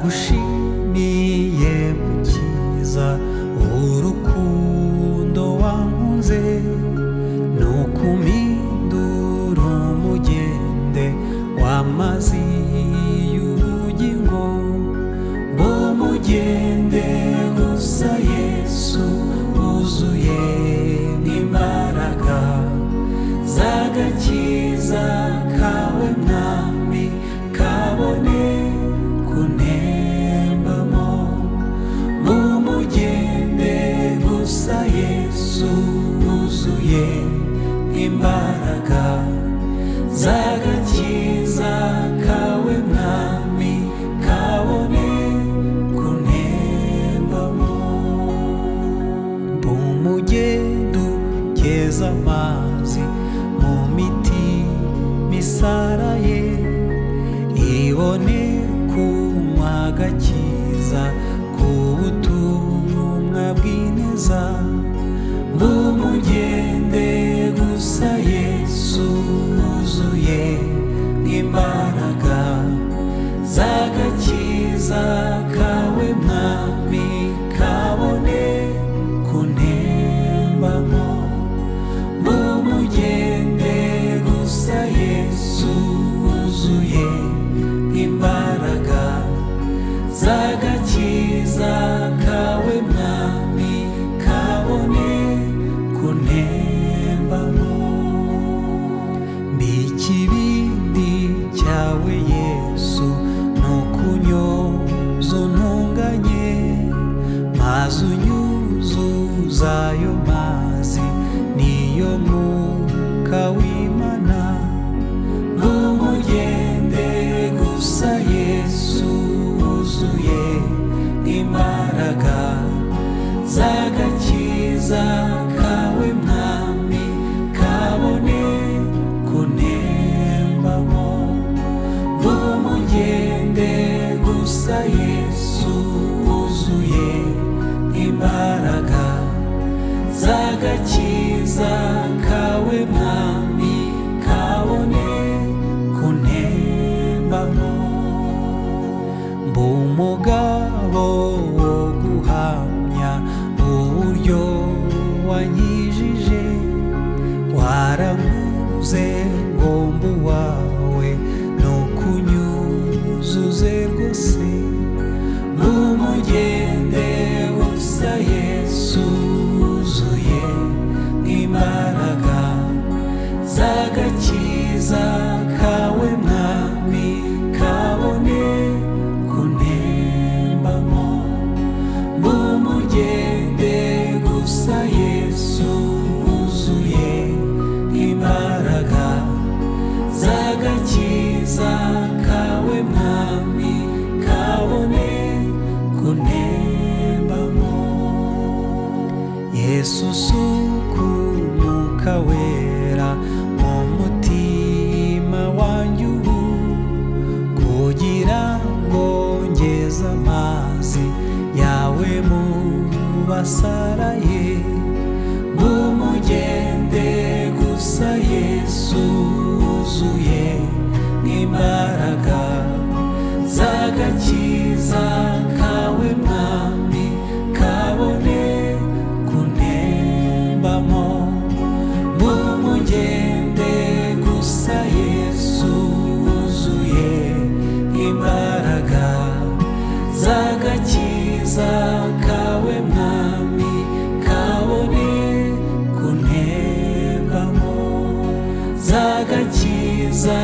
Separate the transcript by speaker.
Speaker 1: ndagushimiye mukiza urukundo wankunze nukumpindura umugende w'amazi y'ubugingo mb'umugende gusa Yesu wuzuye n'imbaraga z'agakiza kawe mwami kabone kunembamo mb'umugende gusa Yesu wuzuye n'imbaraga z'agakiza kawe mwami kabone kunembamo mb'umugende ugeza amazi mu mitima isaraye ibone kunywa agakiza k'ubutumwa bw'ineza mb'umugende gusa Yesu wuzuye n'imbaraga z'agakiza kawe mwami kabone kunembamo mb'umugende gusa Yesu wuzuye n'imbaraga z'agakiza kawe mwami kabone kunembamo mb'ikibindi cyawe Yesu nukunyoza untunganye maze unyuzuza ayo mazi niyo mwuka w'Imana mb'umugende gusa Yesu wuzuye n'imbaraga z'agakiza kawe mwami kabone kunembamo mb'umugende gusa Yesu wuzuye n'imbaraga z'agakiza kawe mwami kabone kunembamo mb'umugabo wo guhamya uburyo wanyijije waranguze ngo mbe uwawe nukunyuzuze rwose mb'umugende gusa Yesu wuzuye n'imbaraga z'agakiza kawe mwami kabone kunembamo mb'umugende gusa Yesu wuzuye n'imbaraga z'agakiza kawe mwami kabone kunembamo Yesu suka umwuka wera mu mutima wanjye ubu kugira ngo ngeze amazi yawe mu basaraye mb'umugende gusa Yesu wuzuye n'imbaraga z'agakiza kawe mwami kabone kunembamo mb'umugende gusa Yesu wuzuye n'imbaraga z'agakiza kawe mwami kabone kunembamo z'agakiza